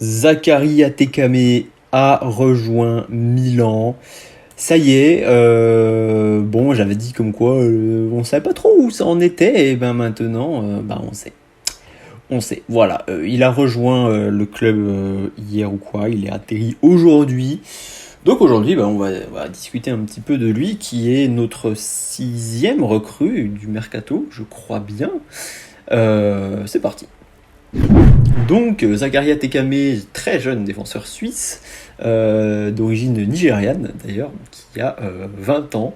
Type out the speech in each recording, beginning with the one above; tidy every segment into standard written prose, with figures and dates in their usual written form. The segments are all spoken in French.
Zachary Atekame a rejoint Milan. Ça y est, bon, j'avais dit comme quoi on savait pas trop où ça en était, et ben maintenant, on sait. On sait, voilà. Il a rejoint le club hier ou quoi, il est atterri aujourd'hui. Donc aujourd'hui, on va discuter un petit peu de lui, qui est notre sixième recrue du mercato, je crois bien. C'est parti. Donc, Zakaria Tekame, très jeune défenseur suisse, d'origine nigériane d'ailleurs, qui a 20 ans,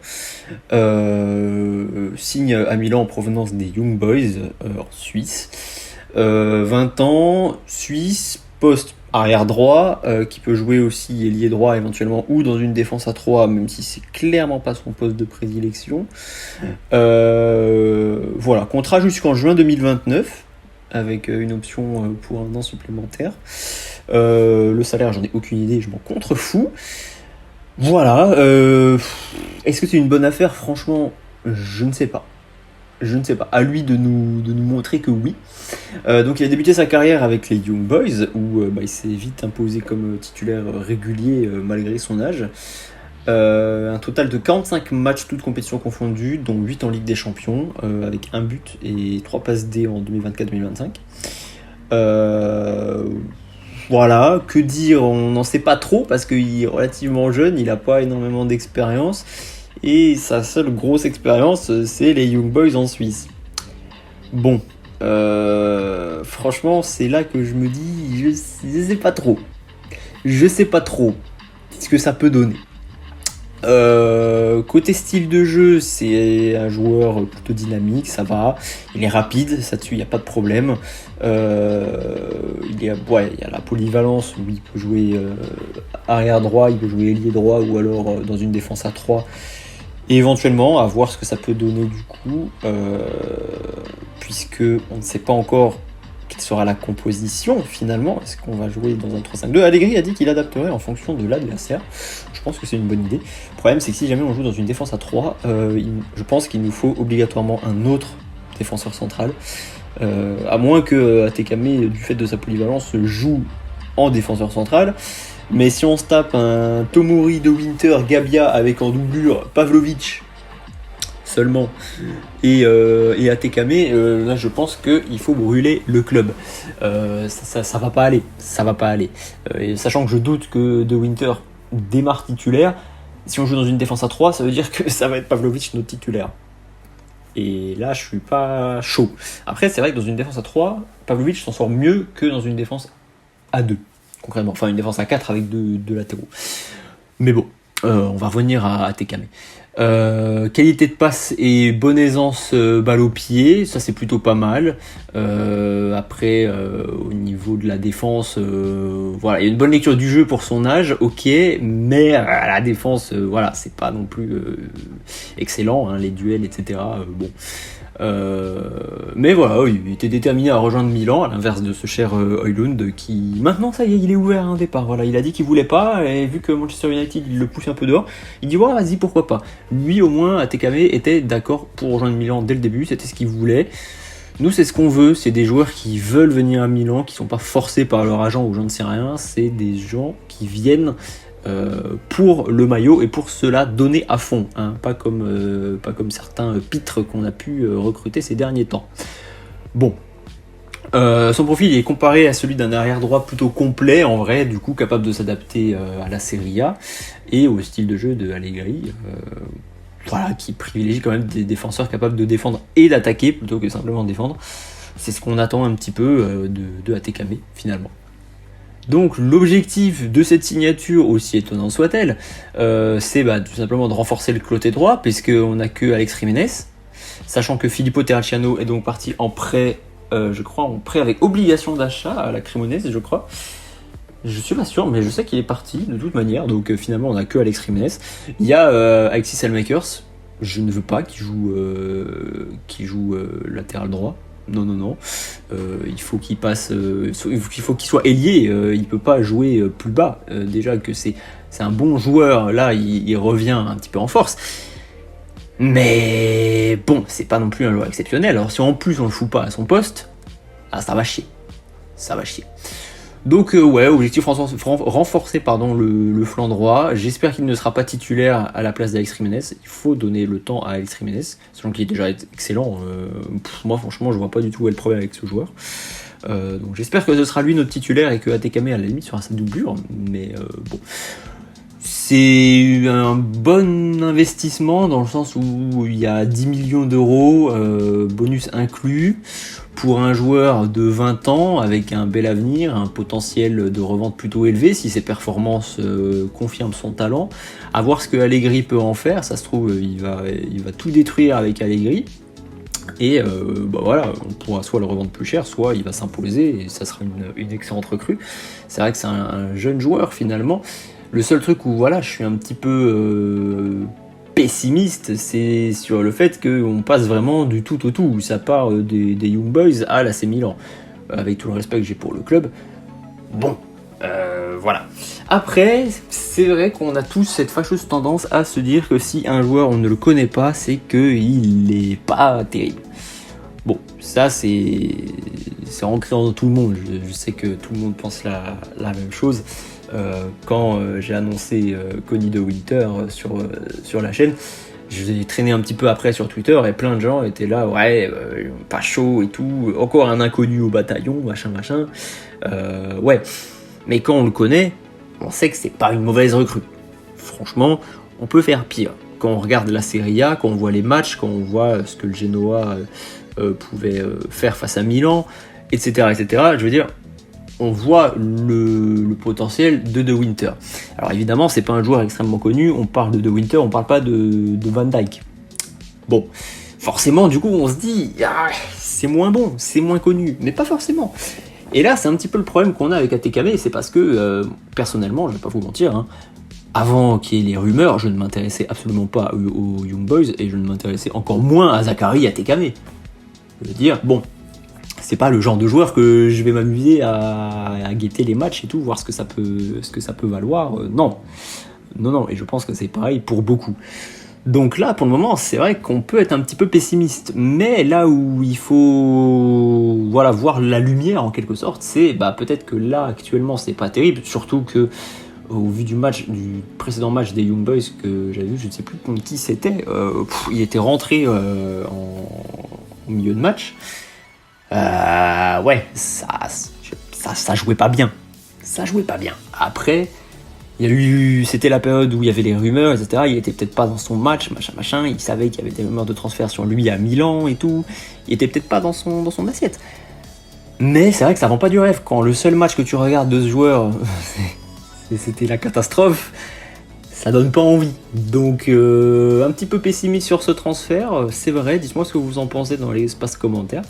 signe à Milan en provenance des Young Boys en Suisse. 20 ans, Suisse, poste arrière droit, qui peut jouer aussi ailier droit éventuellement, ou dans une défense à 3, même si c'est clairement pas son poste de prédilection. Voilà, contrat jusqu'en juin 2029 avec une option pour un an supplémentaire. Le salaire, j'en ai aucune idée, je m'en contrefous. Voilà. Est-ce que c'est une bonne affaire? Franchement, je ne sais pas. Je ne sais pas. À lui de nous montrer que oui. Donc il a débuté sa carrière avec les Young Boys, où il s'est vite imposé comme titulaire régulier malgré son âge. Un total de 45 matchs, toutes compétitions confondues, dont 8 en Ligue des Champions, avec un but et 3 passes D en 2024-2025. Voilà, que dire, on n'en sait pas trop parce qu'il est relativement jeune, il n'a pas énormément d'expérience, et sa seule grosse expérience, c'est les Young Boys en Suisse. Bon, franchement, c'est là que je me dis, je sais pas trop. Je sais pas trop ce que ça peut donner. Côté style de jeu, c'est un joueur plutôt dynamique, ça va. Il est rapide, ça dessus il n'y a pas de problème. Il y a la polyvalence où il peut jouer arrière droit, il peut jouer ailier droit ou alors dans une défense à 3. Et éventuellement, à voir ce que ça peut donner du coup, puisque on ne sait pas encore quelle sera la composition finalement. Est-ce qu'on va jouer dans un 3-5-2? Allegri a dit qu'il adapterait en fonction de l'adversaire. Je pense que c'est une bonne idée. Le problème, c'est que si jamais on joue dans une défense à 3, je pense qu'il nous faut obligatoirement un autre défenseur central. À moins que Atekame, du fait de sa polyvalence, joue en défenseur central. Mais si on se tape un Tomori de Winter, Gabia avec en doublure Pavlovic seulement et Atekame, là je pense qu'il faut brûler le club. Ça va pas aller. Ça va pas aller. Et sachant que je doute que De Winter démarre titulaire, si on joue dans une défense à 3, ça veut dire que ça va être Pavlovic notre titulaire. Et là, je suis pas chaud. Après, c'est vrai que dans une défense à 3, Pavlovic s'en sort mieux que dans une défense à 2, concrètement. Enfin, une défense à 4 avec deux latéraux. Mais bon, on va revenir à Tekame. Qualité de passe et bonne aisance balle au pied, ça c'est plutôt pas mal. Après, au niveau de la défense, voilà, il y a une bonne lecture du jeu pour son âge, ok, mais la défense, voilà, c'est pas non plus excellent, hein, les duels, etc. Bon. Mais voilà, il était déterminé à rejoindre Milan, à l'inverse de ce cher Højlund qui, maintenant ça y est, il est ouvert à un départ. Voilà, il a dit qu'il voulait pas, et vu que Manchester United il le pousse un peu dehors, il dit ouais, vas-y, pourquoi pas. Lui au moins, Atekame était d'accord pour rejoindre Milan dès le début, c'était ce qu'il voulait. Nous, c'est ce qu'on veut, c'est des joueurs qui veulent venir à Milan, qui sont pas forcés par leur agent ou je ne sais rien, c'est des gens qui viennent pour le maillot et pour cela donner à fond, hein, pas comme certains pitres qu'on a pu recruter ces derniers temps. Bon, son profil est comparé à celui d'un arrière droit plutôt complet en vrai, du coup capable de s'adapter à la Serie A et au style de jeu de Allegri, voilà, qui privilégie quand même des défenseurs capables de défendre et d'attaquer plutôt que simplement de défendre. C'est ce qu'on attend un petit peu de Atekame finalement. Donc l'objectif de cette signature, aussi étonnante soit-elle, c'est tout simplement de renforcer le côté droit, puisqu'on n'a que Alex Jiménez, sachant que Filippo Terracciano est donc parti en prêt, je crois en prêt avec obligation d'achat à la Cremonese, je crois. Je suis pas sûr, mais je sais qu'il est parti de toute manière, donc finalement on n'a que Alex Jiménez. Il y a Alexis Selmakers, je ne veux pas, qui joue latéral droit. Non. Il faut qu'il passe. Il faut qu'il soit ailier. Il peut pas jouer plus bas. Déjà que c'est un bon joueur. Là, il revient un petit peu en force. Mais bon, c'est pas non plus un joueur exceptionnel. Alors si en plus on le fout pas à son poste, ça va chier. Donc ouais, objectif renforcer le flanc droit. J'espère qu'il ne sera pas titulaire à la place d'Alex Jiménez. Il faut donner le temps à Alex Jiménez, sachant qu'il est déjà excellent. Moi franchement je vois pas du tout où est le problème avec ce joueur. Donc j'espère que ce sera lui notre titulaire et que Atekame à la limite sera sa doublure. Mais bon, c'est un bon investissement dans le sens où il y a 10 millions d'euros, bonus inclus, pour un joueur de 20 ans avec un bel avenir, un potentiel de revente plutôt élevé si ses performances confirment son talent. À voir ce que Allegri peut en faire, ça se trouve il va tout détruire avec Allegri. Et voilà, on pourra soit le revendre plus cher, soit il va s'imposer et ça sera une excellente recrue. C'est vrai que c'est un jeune joueur finalement. Le seul truc où voilà, je suis un petit peu pessimiste, c'est sur le fait qu'on passe vraiment du tout au tout. Ça part des Young Boys à l'AC Milan. Avec tout le respect que j'ai pour le club. Bon, voilà. Après, c'est vrai qu'on a tous cette fâcheuse tendance à se dire que si un joueur on ne le connaît pas, c'est qu'il n'est pas terrible. Bon, ça c'est ancré dans tout le monde. Je sais que tout le monde pense la même chose. Quand j'ai annoncé Cody de Winter sur la chaîne, je l'ai traîné un petit peu après sur Twitter et plein de gens étaient là, ouais, pas chaud et tout, encore un inconnu au bataillon, machin. Ouais, mais quand on le connaît, on sait que c'est pas une mauvaise recrue. Franchement, on peut faire pire. Quand on regarde la Serie A, quand on voit les matchs, quand on voit ce que le Genoa pouvait faire face à Milan, etc., je veux dire, on voit le potentiel de De Winter. Alors évidemment, c'est pas un joueur extrêmement connu, on parle de Winter, on parle pas de Van Dijk. Bon, forcément, du coup, on se dit, c'est moins bon, c'est moins connu, mais pas forcément. Et là, c'est un petit peu le problème qu'on a avec Atekame, c'est parce que, personnellement, je vais pas vous mentir, avant qu'il y ait les rumeurs, je ne m'intéressais absolument pas aux Young Boys, et je ne m'intéressais encore moins à Zachary Atekame. Je veux dire, bon, c'est pas le genre de joueur que je vais m'amuser à guetter les matchs et tout, voir ce que ça peut valoir. Non, et je pense que c'est pareil pour beaucoup. Donc là, pour le moment, c'est vrai qu'on peut être un petit peu pessimiste, mais là où il faut voir la lumière en quelque sorte, c'est peut-être que là, actuellement, c'est pas terrible, surtout que au vu du précédent match des Young Boys que j'avais vu, je ne sais plus contre qui c'était, il était rentré au milieu de match. Ouais, ça jouait pas bien. Après, c'était la période où il y avait les rumeurs, etc. Il était peut-être pas dans son match, machin. Il savait qu'il y avait des rumeurs de transfert sur lui à Milan et tout. Il était peut-être pas dans son assiette. Mais c'est vrai que ça vend pas du rêve. Quand le seul match que tu regardes de ce joueur, c'était la catastrophe, ça donne pas envie. Donc un petit peu pessimiste sur ce transfert, c'est vrai, dites-moi ce que vous en pensez dans l'espace commentaire.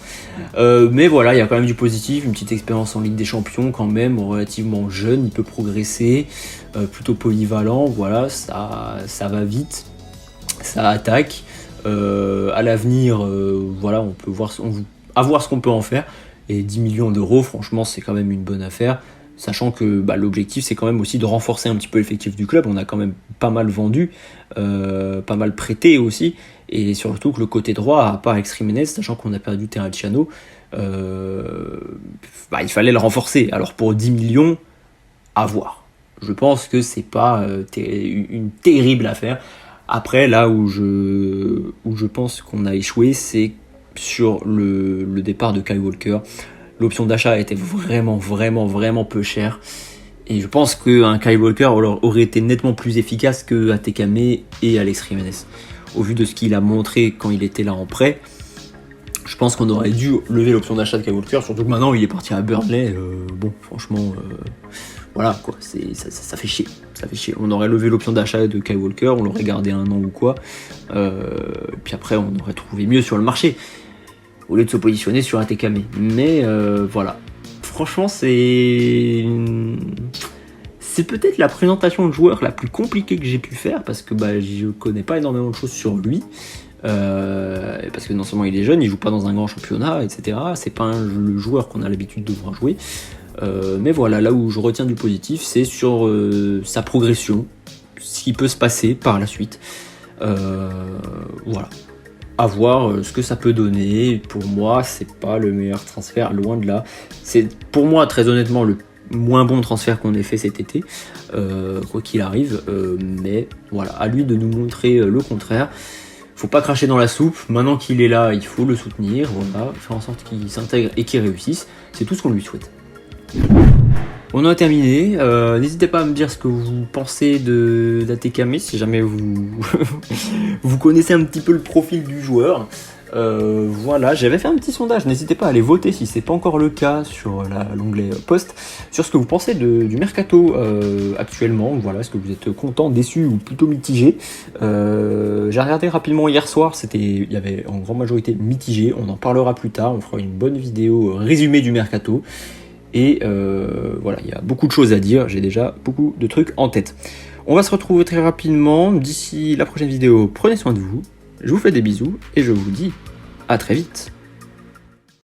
Mais voilà, il y a quand même du positif, une petite expérience en Ligue des Champions quand même, relativement jeune, il peut progresser, plutôt polyvalent, voilà, ça va vite, ça attaque. À l'avenir, voilà, on peut voir ce qu'on peut en faire. Et 10 millions d'euros, franchement, c'est quand même une bonne affaire. Sachant que l'objectif c'est quand même aussi de renforcer un petit peu l'effectif du club, on a quand même pas mal vendu, pas mal prêté aussi, et surtout que le côté droit, à part Alex Jiménez, sachant qu'on a perdu Terracciano, il fallait le renforcer. Alors pour 10 millions, à voir. Je pense que c'est pas une terrible affaire. Après, là où je pense qu'on a échoué, c'est sur le départ de Kyle Walker. L'option d'achat était vraiment peu chère. Et je pense qu'un Kyle Walker aurait été nettement plus efficace que Atekame et Alex Jiménez. Au vu de ce qu'il a montré quand il était là en prêt, je pense qu'on aurait dû lever l'option d'achat de Kyle Walker, surtout que maintenant il est parti à Burnley. Bon, franchement, voilà quoi, ça fait chier. On aurait levé l'option d'achat de Kyle Walker, on l'aurait gardé un an ou quoi. Puis après, on aurait trouvé mieux sur le marché, au lieu de se positionner sur Atekame. Mais voilà. Franchement, c'est peut-être la présentation de joueur la plus compliquée que j'ai pu faire, parce que je connais pas énormément de choses sur lui. Parce que non seulement il est jeune, il joue pas dans un grand championnat, etc. C'est pas le joueur qu'on a l'habitude de voir jouer. Mais voilà, là où je retiens du positif, c'est sur sa progression, ce qui peut se passer par la suite. Voilà. À voir ce que ça peut donner. Pour moi, c'est pas le meilleur transfert, loin de là. C'est pour moi, très honnêtement, moins bon transfert qu'on ait fait cet été, quoi qu'il arrive, mais voilà, à lui de nous montrer le contraire. Faut pas cracher dans la soupe, maintenant qu'il est là, il faut le soutenir, voilà, faire en sorte qu'il s'intègre et qu'il réussisse, c'est tout ce qu'on lui souhaite. On a terminé, n'hésitez pas à me dire ce que vous pensez d'Atekame, si jamais vous, vous connaissez un petit peu le profil du joueur. Voilà, j'avais fait un petit sondage, n'hésitez pas à aller voter si c'est pas encore le cas sur l'onglet post, sur ce que vous pensez du mercato actuellement. Voilà, est-ce que vous êtes content, déçu ou plutôt mitigé. J'ai regardé rapidement hier soir, il y avait en grande majorité mitigé, on en parlera plus tard, on fera une bonne vidéo résumée du mercato. Et voilà, il y a beaucoup de choses à dire, j'ai déjà beaucoup de trucs en tête. On va se retrouver très rapidement, d'ici la prochaine vidéo, prenez soin de vous, je vous fais des bisous et je vous dis à très vite.